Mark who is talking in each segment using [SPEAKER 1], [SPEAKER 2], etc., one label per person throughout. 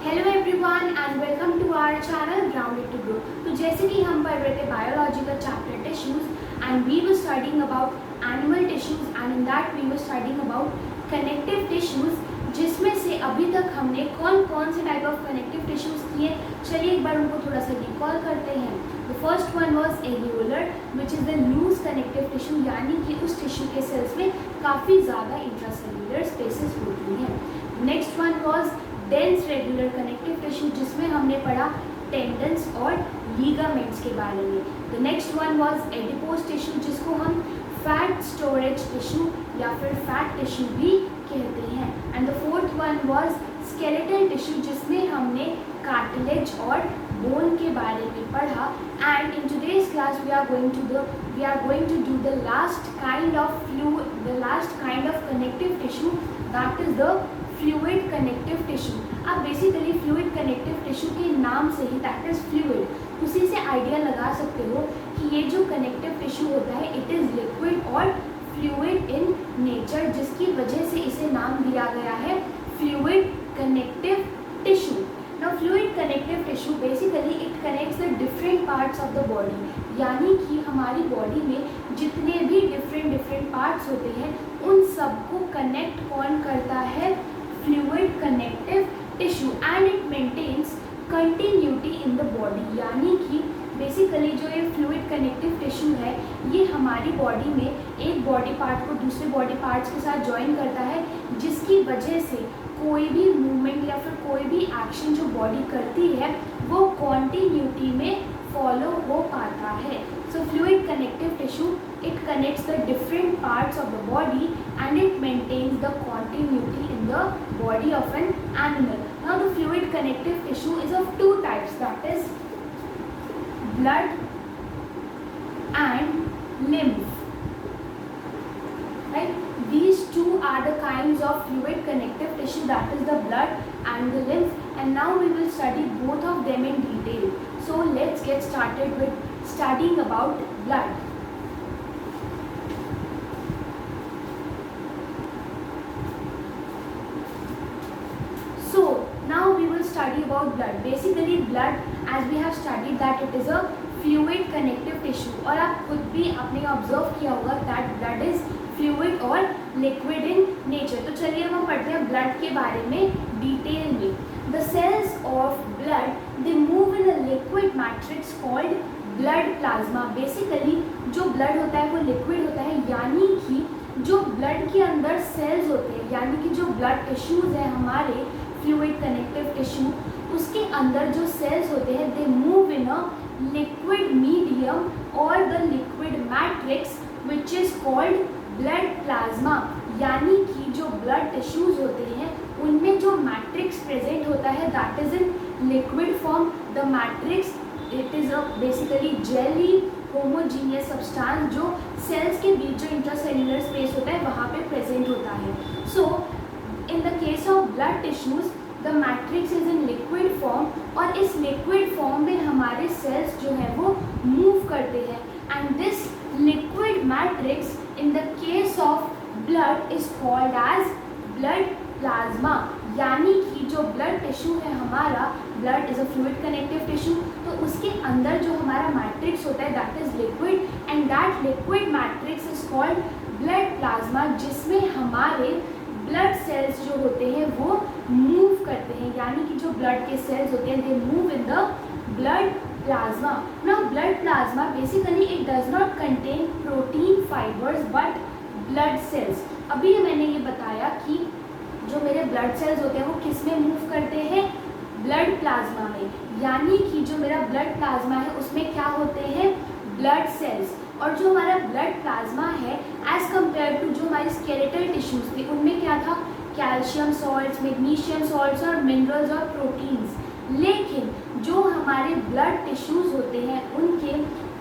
[SPEAKER 1] Hello everyone and welcome to our channel grounded to grow. तो जैसे कि हम पढ़ रहे थे बायोलॉजी का chapter tissues and we were studying about animal tissues and in that we were studying about connective tissues, जिसमें से अभी तक हमने कौन कौन से टाइप ऑफ कनेक्टिव टिश्यूज किए। चलिए एक बार उनको थोड़ा सा रिकॉल करते हैं। The first one was alveolar which is the loose connective tissue, यानी कि उस टिश्यू के सेल्स में काफ़ी ज़्यादा इंट्रासेल्युलर स्पेसेस होती हैं। Next one was dense regular connective tissue, जिसमें हमने पढ़ा टेंडन्स और लीगामेंट्स के बारे में। The next one was adipose tissue, जिसको हम फैट स्टोरेज टिश्यू या फिर फैट टिश्यू भी कहते हैं। And the fourth one was skeletal tissue, जिसमें हमने कार्टिलेज और बोन के बारे में पढ़ा। And in today's class we are going to do the last kind of connective tissue, that is the fluid connective tissue. आप बेसिकली फ्लूइड कनेक्टिव टिश्यू के नाम से ही, दैट इज फ्लूइड, उसी से आइडिया लगा सकते हो कि ये जो कनेक्टिव टिश्यू होता है इट इज़ लिक्विड और फ्लूइड इन नेचर, जिसकी वजह से इसे नाम दिया गया है fluid connective tissue. Now fluid connective tissue basically it connects the different parts of the body, यानी कि हमारी बॉडी में जितने भी डिफरेंट पार्ट्स होते हैं उन सबको कनेक्ट कौन करता है? Fluid connective tissue. And it maintains continuity in the body, यानी कि बेसिकली जो ये फ्लूइड कनेक्टिव टिश्यू है ये हमारी बॉडी में एक बॉडी पार्ट को दूसरे बॉडी पार्ट्स के साथ ज्वाइन करता है, जिसकी वजह से कोई भी मूवमेंट या फिर कोई भी एक्शन जो बॉडी करती है वो कॉन्टिन्यूटी में फॉलो हो पाता है। So fluid connective tissue, it connects the different parts of the body and it maintains the continuity in the body of an animal. Now the fluid connective tissue is of two types, that is blood and lymph. Right? These two are the kinds of fluid connective tissue, that is the blood and the lymph, and now we will study both of them in detail. So let's get started with studying about blood. So now we will study about blood. Basically blood, as we have studied that it is a fluid connective tissue, और आप खुद भी आपने observe किया होगा that blood is fluid और liquid in nature। तो चलिए हम पढ़ते हैं ब्लड के बारे में डिटेल में। The cells of blood they move in a liquid matrix called blood plasma. Basically जो ब्लड होता है वो लिक्विड होता है, यानी कि जो ब्लड के अंदर सेल्स होते हैं, यानी कि जो ब्लड टिश्यूज हैं हमारे फ्लूइड कनेक्टिव टिश्यू, उसके अंदर जो सेल्स होते हैं they move in a liquid medium और the liquid matrix which is called blood plasma. यानी कि जो ब्लड टिश्यूज होते हैं उनमें जो मैट्रिक्स प्रेजेंट होता है that is in liquid form. The matrix it is a basically jelly homogeneous substance जो सेल्स के बीच जो इंट्रासेल्युलर स्पेस होता है वहाँ पे प्रेजेंट होता है। So in the case of blood tissues the matrix is in liquid form, और इस लिक्विड फॉर्म में हमारे सेल्स जो है वो मूव करते हैं। And this liquid matrix in the case of blood is called as blood plasma. यानी कि जो ब्लड टिश्यू है हमारा, blood is a fluid connective tissue, तो उसके अंदर जो हमारा मैट्रिक्स होता है that is liquid and that liquid matrix is called blood plasma, जिसमें हमारे ब्लड सेल्स जो होते हैं वो मूव करते हैं। यानी कि जो ब्लड के सेल्स होते हैं they move in the blood plasma. Now blood plasma basically it does not contain protein fibres but blood cells. अभी मैंने ये बताया कि जो मेरे ब्लड सेल्स होते हैं वो किस में मूव करते हैं? ब्लड प्लाज्मा में। यानी कि जो मेरा ब्लड प्लाज्मा है उसमें क्या होते हैं? Blood cells. और जो हमारा ब्लड प्लाज्मा है एज कम्पेयर टू जो हमारी स्केलेटल टिश्यूज थे उनमें क्या था? कैल्शियम सॉल्ट्स, मैग्नीशियम सॉल्ट्स और मिनरल्स और प्रोटीन्स। लेकिन जो हमारे ब्लड टिश्यूज होते हैं उनके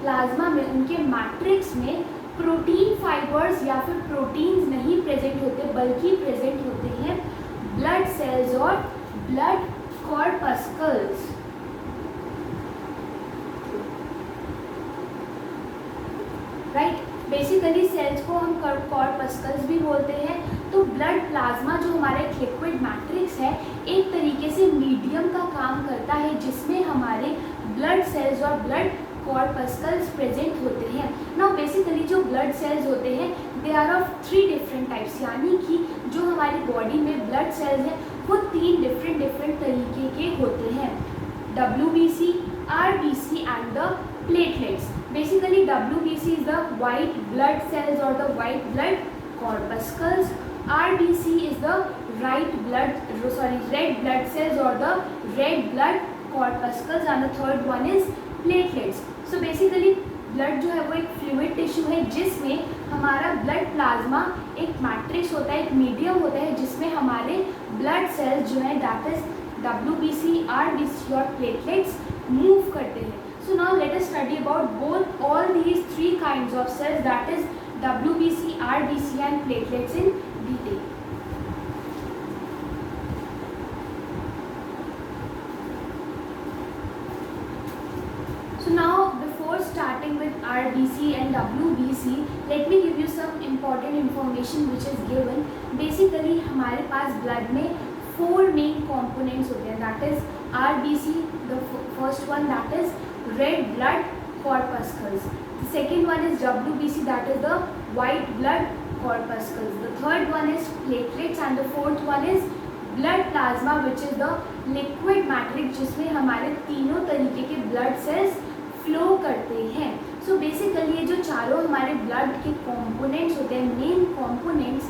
[SPEAKER 1] प्लाज्मा में, उनके मैट्रिक्स में प्रोटीन फाइबर्स या फिर प्रोटीन्स नहीं प्रेजेंट होते, बल्कि प्रेजेंट होते हैं ब्लड सेल्स और ब्लड कॉर्पस्कल्स। राइट, बेसिकली सेल्स को हम कॉर्पस्कल्स भी बोलते हैं। तो ब्लड प्लाज्मा जो हमारा एक लिक्विड मैट्रिक्स है एक तरीके से मीडियम मीडियम का काम करता है जिसमें हमारे ब्लड सेल्स और ब्लड कॉर्पस्कल्स प्रेजेंट होते हैं। नाउ बेसिकली जो ब्लड सेल्स होते हैं they are of 3 different types, यानी कि जो हमारी बॉडी में ब्लड सेल्स हैं वो 3 डिफरेंट तरीके के होते हैं, WBC, RBC and the platelets. Basically WBC is the white blood cells or the white blood corpuscles. RBC is the red blood cells or the red blood corpuscles and the third one is platelets. So basically blood जो है वो एक fluid tissue है जिसमें हमारा blood plasma एक matrix होता है, एक मीडियम होता है जिसमें हमारे ब्लड सेल्स जो है दैट इज WBC, RBC और प्लेटलेट्स मूव करते हैं। So now let us study about both all these 3 kinds of cells, that is WBC, RBC and platelets in detail. So now before starting with RBC and WBC, let me give you some important information which is given. Basically हमारे पास blood में 4 main components होते हैं, that is RBC, the first one that is red blood corpuscles. The second one is WBC, that is the white blood corpuscles. The third one is platelets and the fourth one is blood plasma which is the liquid matrix जिसमें हमारे तीनों तरीके के blood cells flow करते हैं। So basically ये जो चारों हमारे blood के components होते हैं, main components,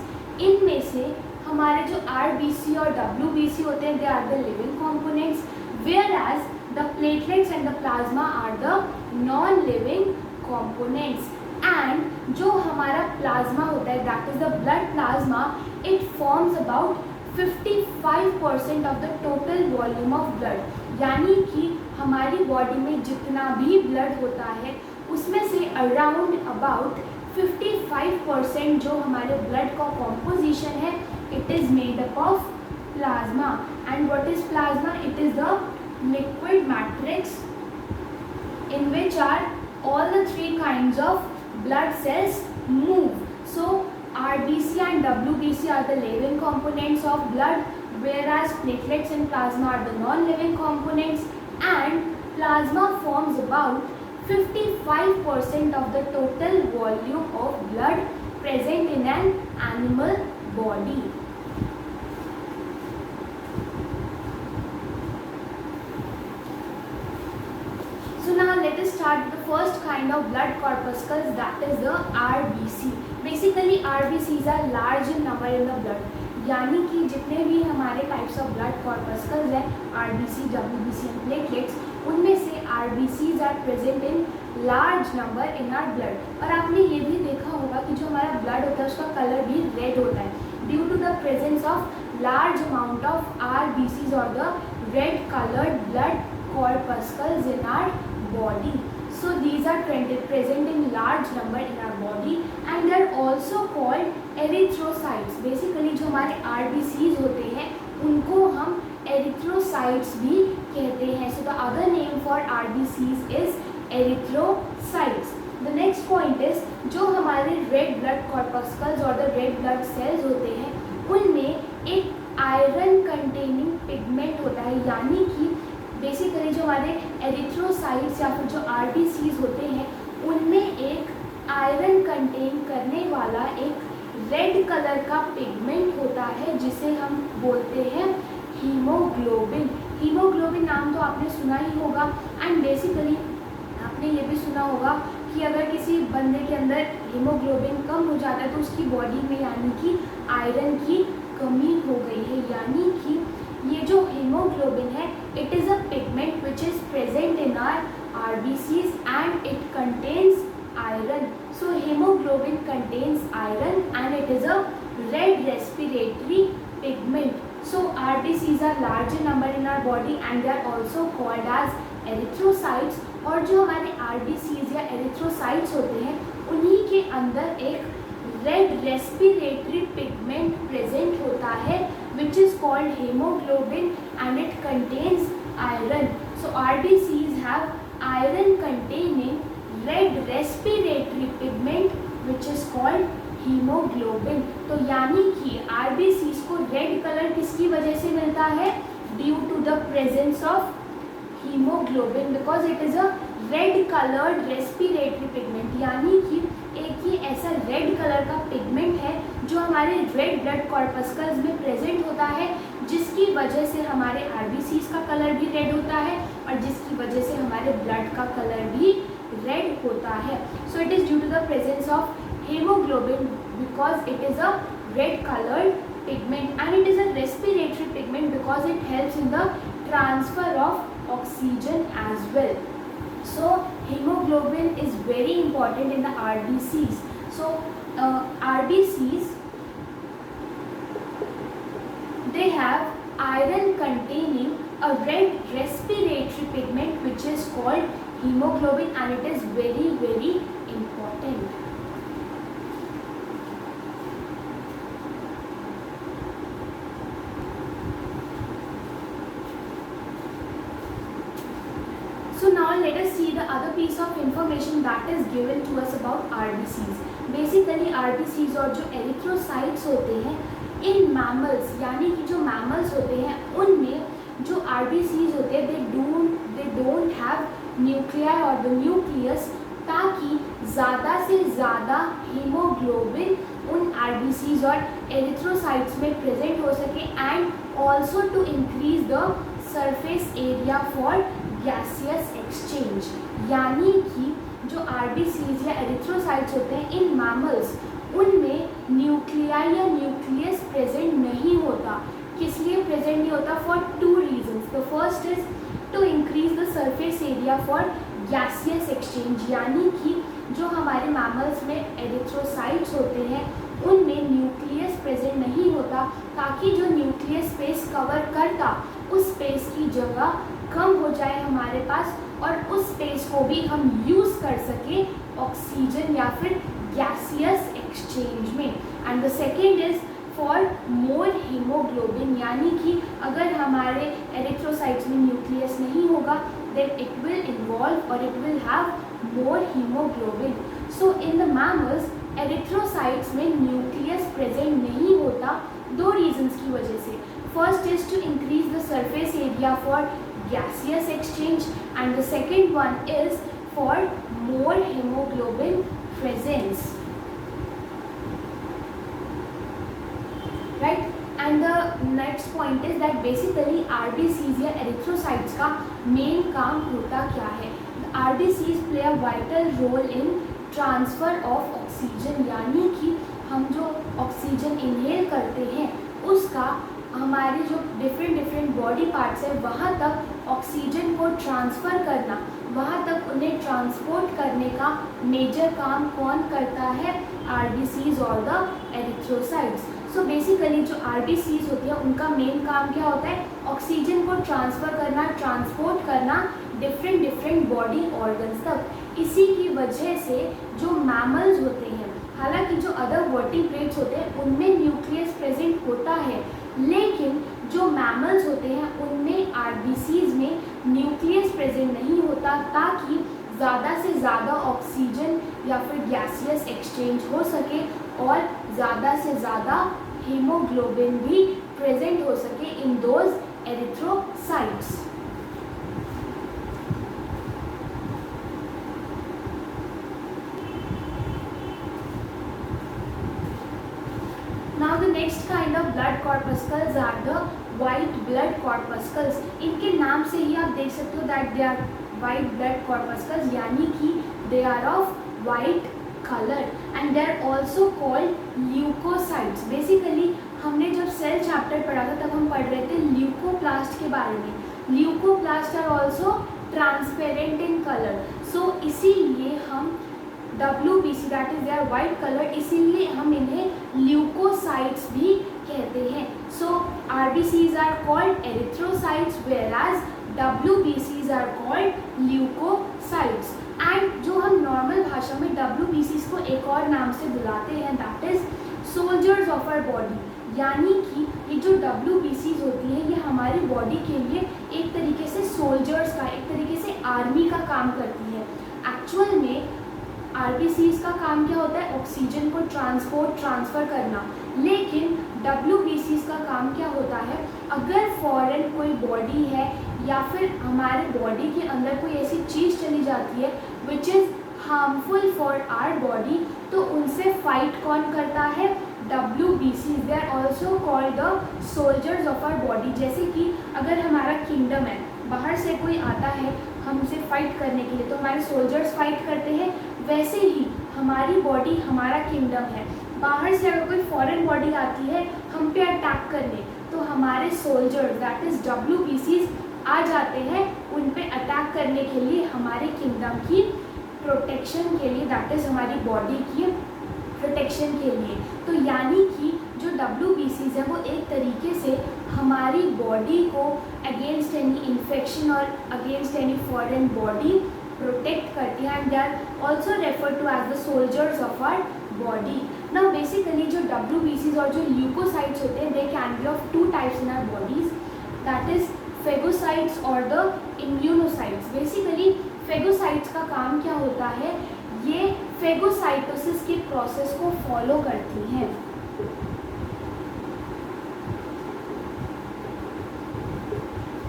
[SPEAKER 1] इनमें से हमारे जो RBC और WBC होते हैं they are the living components, whereas the platelets and the plasma are the non-living components. And जो हमारा plasma होता है that is the blood plasma, it forms about 55% of the total volume of blood. यानी कि हमारी body में जितना भी ब्लड होता है उसमें से अराउंड अबाउट 55% जो हमारे ब्लड का कॉम्पोजिशन है it is made up of plasma. And what is plasma? It is the liquid matrix in which are all the 3 kinds of blood cells move. So RBC and WBC are the living components of blood, whereas platelets and plasma are the non-living components, and plasma forms about 55% of the total volume of blood present in an animal body. So now let us start with the first kind of blood corpuscles, that is the RBC. Basically RBCs are large in number in the blood, यानी कि जितने भी हमारे types of blood कॉर्पस्कल्स हैं RBC, WBC and platelets, उनमें से RBCs are present in large number in our blood. और आपने ये भी देखा होगा कि जो हमारा ब्लड होता है उसका कलर भी रेड होता है due to the presence of large amount of RBCs और the red coloured blood corpuscles in our body. So these are present in large number in our body and they are also called erythrocytes. Basically जो हमारे RBCs होते हैं उनको हम erythrocytes भी कहते हैं. So the other name for RBCs is erythrocytes. The next point is जो हमारे red blood corpuscles और the red blood cells होते हैं उनमें एक आयरन कंटेनिंग पिगमेंट होता है, यानी कि बेसिकली जो हमारे एरिथ्रोसाइट्स या फिर जो RBCs होते हैं उनमें एक आयरन कंटेन करने वाला एक रेड कलर का पिगमेंट होता है जिसे हम बोलते हैं हीमोग्लोबिन. हीमोग्लोबिन नाम तो आपने सुना ही होगा एंड बेसिकली आपने ये भी सुना होगा कि अगर किसी बंदे के अंदर हीमोग्लोबिन कम हो जाता है तो उसकी बॉडी में यानी कि आयरन की कमी हो गई है. यानी कि ये जो हीमोग्लोबिन है it is a pigment which is present in our RBCs and it contains iron. So hemoglobin contains iron and it is a red respiratory pigment. So RBCs are large in number in our body and they are also called as erythrocytes. और जो हमारे RBCs या erythrocytes होते हैं उन्हीं के अंदर एक red respiratory pigment present होता है which is called hemoglobin and it contains iron. So RBCs have iron containing red respiratory pigment which is called hemoglobin. तो यानी कि RBCs को रेड कलर किसकी वजह से मिलता है? Due to the presence of haemoglobin because it is a red coloured respiratory pigment, यानी कि एक ही ऐसा रेड कलर का पिगमेंट है जो हमारे रेड ब्लड कॉर्पस्कल्स में प्रेजेंट होता है, जिसकी वजह से हमारे आरबीसीज का कलर भी रेड होता है और जिसकी वजह से हमारे ब्लड का कलर भी रेड होता है. So it is due to the presence of hemoglobin because it is a red colored pigment and it is a respiratory pigment because it helps in the transfer of oxygen as well. So hemoglobin is very important in the RBCs. So RBCs, they have iron containing a red respiratory pigment which is called hemoglobin and it is very very important. So now let us see the other piece of information that is given to us about RBCs. Basically RBCs और जो erythrocytes होते हैं in mammals, यानी कि जो mammals होते हैं उनमें जो RBCs होते हैं they don't have nuclei or the nucleus, ताकि ज़्यादा से ज़्यादा हीमोग्लोबिन उन RBCs और एरिथ्रोसाइट्स में प्रेजेंट हो सके and also to increase the surface area for gaseous exchange, यानी कि जो आरबीसीज या एरिथ्रोसाइट्स होते हैं इन मैमल्स उनमें न्यूक्लियाई या न्यूक्लियस प्रेजेंट नहीं होता. किस लिए प्रेजेंट नहीं होता? For two reasons. The first is to increase the surface area for gaseous exchange, यानी कि जो हमारे मैमल्स में एरिथ्रोसाइट्स होते हैं उनमें न्यूक्लियस प्रेजेंट नहीं होता, ताकि जो न्यूक्लियस स्पेस कवर करता उस स्पेस की जगह कम हो जाए हमारे पास और उस स्पेस को भी हम यूज़ कर सके ऑक्सीजन या फिर गैसियस एक्सचेंज में. And the second is for more haemoglobin, यानी कि अगर हमारे एरिथ्रोसाइट्स में न्यूक्लियस नहीं होगा देन इट विल इन्वॉल्व और it will have more haemoglobin. So in the mammals erythrocytes में न्यूक्लियस प्रेजेंट नहीं होता दो रीजंस की वजह से. First is to increase the surface area for gaseous exchange and the second one is for more hemoglobin presence, right? And the next point is that basically RBCs या erythrocytes का main काम होता क्या है? RBCs play a vital role in transfer of oxygen, यानी कि हम जो ऑक्सीजन इनहेल करते हैं उसका हमारे जो डिफरेंट बॉडी पार्ट्स है वहाँ तक ऑक्सीजन को ट्रांसफ़र करना, वहाँ तक उन्हें ट्रांसपोर्ट करने का मेजर काम कौन करता है? आरबीसीज और द एरिथ्रोसाइट्स. सो बेसिकली जो आरबीसीज होती है उनका मेन काम क्या होता है? ऑक्सीजन को ट्रांसफ़र करना, ट्रांसपोर्ट करना डिफरेंट बॉडी ऑर्गन्स तक. इसी की वजह से जो मैमल्स होते हैं, हालांकि जो अदर वर्टिब्रेट्स होते हैं उनमें न्यूक्लियस प्रेजेंट होता है, लेकिन जो मैमल्स होते हैं उनमें आरबीसीज में न्यूक्लियस प्रेजेंट नहीं होता, ताकि ज़्यादा से ज़्यादा ऑक्सीजन या फिर गैसियस एक्सचेंज हो सके और ज़्यादा से ज़्यादा हीमोग्लोबिन भी प्रेजेंट हो सके in those erythrocytes. Now the next kind of blood corpuscles are the white blood corpuscles. इनके नाम से ही आप देख सकते हो that they are white blood corpuscles, यानी कि they are of white color and they are also called leukocytes. Basically हमने जब सेल चैप्टर पढ़ा था तब हम पढ़ रहे थे ल्यूकोप्लास्ट के बारे में. Leucoplast are also transparent in colour. So इसीलिए हम WBC that is their white colour, इसीलिए हम इन्हें ल्यूकोसाइट्स भी कहते हैं. So RBCs are called erythrocytes whereas WBCs are called leucocytes. And जो हम नॉर्मल भाषा में WBCs को एक और नाम से बुलाते हैं that is soldiers of our body, यानी कि ये जो WBCs होती है ये हमारी बॉडी के लिए एक तरीके से सोल्जर्स का, एक तरीके से आर्मी का काम करती है. एक्चुअल में RBCs का काम क्या होता है? ऑक्सीजन को ट्रांसफ़र करना, लेकिन WBCs का काम क्या होता है? अगर फॉरेन कोई बॉडी है या फिर हमारे बॉडी के अंदर कोई ऐसी चीज़ चली जाती है which is harmful for our body, तो उनसे फाइट कौन करता है? WBCs. They are also called the soldiers of our body. जैसे कि अगर हमारा किंगडम है, बाहर से कोई आता है हमसे फाइट करने के लिए, तो हमारे सोल्जर्स फाइट करते हैं। वैसे ही हमारी बॉडी हमारा किंगडम है, बाहर से अगर कोई फॉरेन बॉडी आती है हम पे अटैक करने, तो हमारे सोल्जर्स दैट इज़ WBCs आ जाते हैं उन पे अटैक करने के लिए, हमारे किंगडम की प्रोटेक्शन के लिए, दैट इज़ हमारी बॉडी की प्रोटेक्शन के लिए। तो यानी कि जो WBCs है वो एक तरीके से हमारी बॉडी को अगेंस्ट एनी इन्फेक्शन और against any foreign body protect करती है, and they are also refer to as the soldiers of our body. Now basically जो WBCs और जो ल्यूकोसाइट्स होते हैं, they can be of 2 types in our bodies, that is phagocytes और the immunocytes. Basically phagocytes का काम क्या होता है? ये फेगोसाइटोसिस के प्रोसेस को फॉलो करती हैं।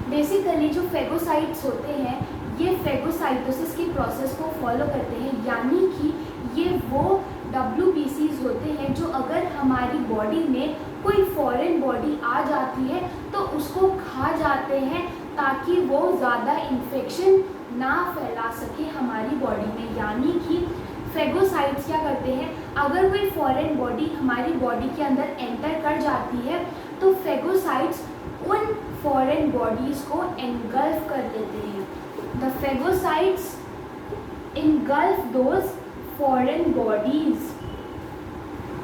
[SPEAKER 1] बेसिकली जो फेगोसाइट्स होते हैं ये फेगोसाइटोसिस के प्रोसेस को फॉलो करते हैं, यानी कि ये वो WBCs होते हैं जो अगर हमारी बॉडी में कोई फॉरेन बॉडी आ जाती है तो उसको खा जाते हैं ताकि वो ज़्यादा इन्फेक्शन ना फैला सके हमारी बॉडी में। यानी कि फेगोसाइट्स क्या करते हैं, अगर कोई फॉरेन बॉडी हमारी बॉडी के अंदर एंटर कर जाती है तो फेगोसाइट्स उन फॉरेन बॉडीज़ को एनगल्फ कर देते हैं। The phagocytes engulf those foreign bodies.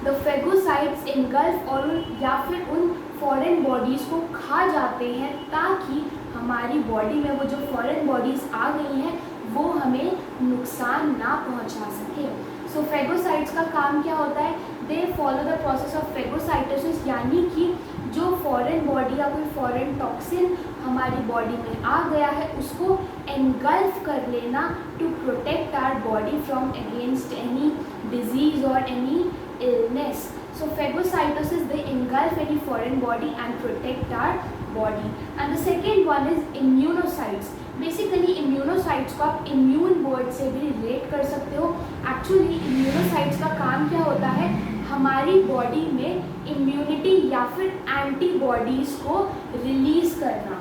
[SPEAKER 1] The phagocytes engulf और या फिर उन फॉरेन बॉडीज़ को खा जाते हैं ताकि हमारी बॉडी में वो जो फॉरेन बॉडीज़ आ गई हैं वो हमें नुकसान ना पहुंचा सके। सो फेगोसाइट्स का काम क्या होता है? They follow the process of phagocytosis, यानी कि जो फॉरेन बॉडी या कोई फॉरेन टॉक्सिन हमारी बॉडी में आ गया है उसको एनगल्फ कर लेना to protect our body from against any disease और any illness. So phagocytosis, they engulf any foreign body and protect our body. And the second one is immunocytes. Basically immunocytes को आप immune word से भी relate कर सकते हो। Actually immunocytes का काम क्या होता है? हमारी बॉडी में इम्यूनिटी या फिर एंटीबॉडीज़ को रिलीज करना।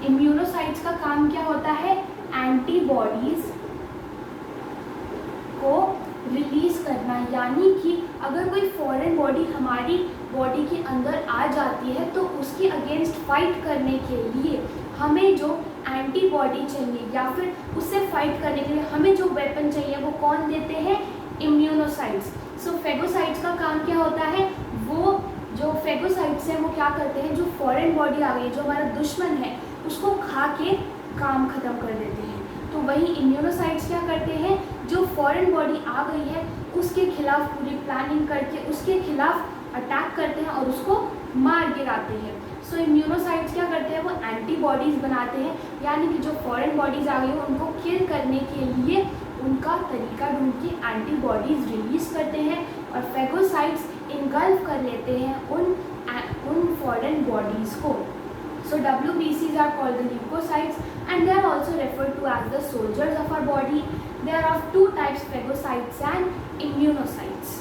[SPEAKER 1] इम्यूनोसाइट्स का काम क्या होता है? एंटीबॉडीज़ को रिलीज करना, यानी कि अगर कोई फॉरेन बॉडी हमारी बॉडी के अंदर आ जाती है तो उसके अगेंस्ट फाइट करने के लिए हमें जो एंटीबॉडी चाहिए या फिर उससे फाइट करने के लिए हमें जो वेपन चाहिए वो कौन देते हैं? इम्यूनोसाइट्स। सो फेगोसाइट्स का काम क्या होता है? वो जो फेगोसाइट्स हैं वो क्या करते हैं, जो फॉरेन बॉडी आ गई जो हमारा दुश्मन है उसको खा के काम ख़त्म कर देते हैं। तो वही इम्यूनोसाइट्स क्या करते हैं, जो फॉरेन बॉडी आ गई है उसके खिलाफ पूरी प्लानिंग करके उसके खिलाफ अटैक करते हैं और उसको मार गिराते हैं। सो इम्यूनोसाइट्स क्या करते हैं? वो एंटीबॉडीज़ बनाते हैं, यानी कि जो फॉरेन बॉडीज़ आ गई है उनको किल करने के लिए उनका तरीका ढूंढ के एंटीबॉडीज़ रिलीज़ करते हैं और फेगोसाइट्स इनगल्फ कर लेते हैं उन फॉरेन बॉडीज़ को। So WBCs are called the leukocytes and they are also referred to as the soldiers of our body. They are of 2 types, phagocytes and immunocytes.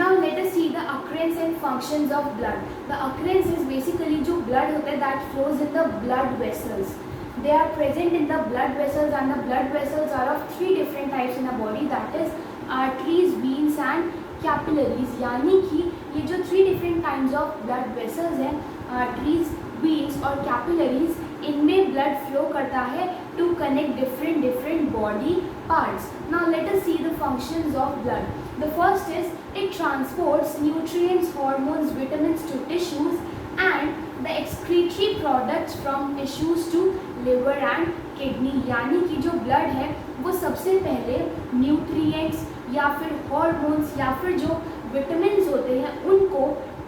[SPEAKER 1] Now let us see the occurrence and functions of blood. The occurrence is basically जो blood होता है that flows in the blood vessels. They are present in the blood vessels and the blood vessels are of 3 different types in a body, that is arteries, veins and capillaries। यानी कि ये जो 3 different kinds of blood vessels हैं, arteries, veins और capillaries, इनमें blood flow करता है to connect different body parts. Now let us see the functions of blood. The first is it transports nutrients, hormones, vitamins to tissues and the excretory products from tissues to liver and kidney। यानी कि जो blood है वो सबसे पहले nutrients या फिर hormones या फिर जो विटामिन्स होते हैं उनको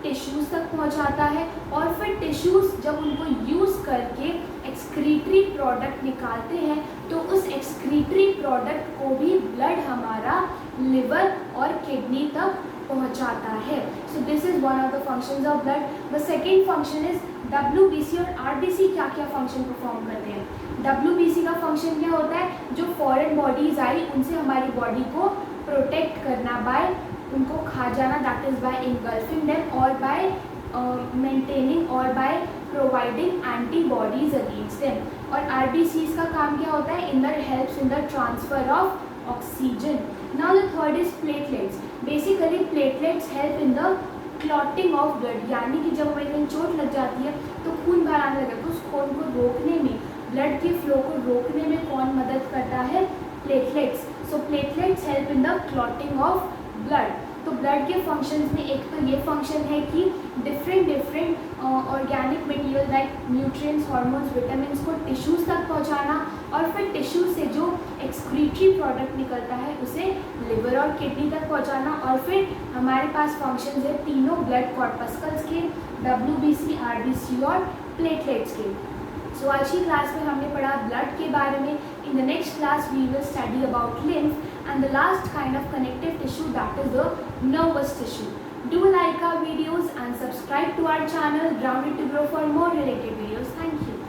[SPEAKER 1] टिश्यूज़ तक पहुंचाता है और फिर टिश्यूज़ जब उनको यूज़ करके एक्सक्रीटरी प्रोडक्ट निकालते हैं तो उस एक्सक्रीटरी प्रोडक्ट को भी ब्लड हमारा लिवर और किडनी तक पहुंचाता है. So this is one of the functions of blood. The second function is WBC और RBC क्या क्या फंक्शन परफॉर्म करते हैं. WBC का फंक्शन क्या होता है, जो फॉरेन बॉडीज आई उनसे हमारी बॉडी को प्रोटेक्ट करना बाय उनको खा जाना, that is by engulfing them और बाय मेंटेनिंग और by providing antibodies against them. और RBCs का काम क्या होता है, in the helps in the transfer of oxygen. Now the third is platelets. Basically platelets help in the clotting of blood, यानी कि जब हमें कहीं चोट लग जाती है तो खून बाहर आने लगे, तो उस खून को रोकने में, ब्लड के फ्लो को रोकने में कौन मदद करता है, platelets. So platelets help in the clotting of blood. तो ब्लड के फंक्शंस में एक तो ये फंक्शन है कि different organic material like nutrients, hormones, vitamins को टिश्यूज़ तक पहुंचाना, और फिर टिश्यू से जो एक्सक्रीटरी प्रोडक्ट निकलता है उसे लिवर और किडनी तक पहुंचाना. और फिर हमारे पास फंक्शंस है तीनों ब्लड कॉर्पस्कल्स के, WBC, RBC और प्लेटलेट्स के. सो आज की क्लास में हमने पढ़ा ब्लड के बारे में. In the next class we will study about lymph and the last kind of connective tissue, that is the nervous tissue. Do like our videos and subscribe to our channel Grounded to Grow for more related videos. Thank you.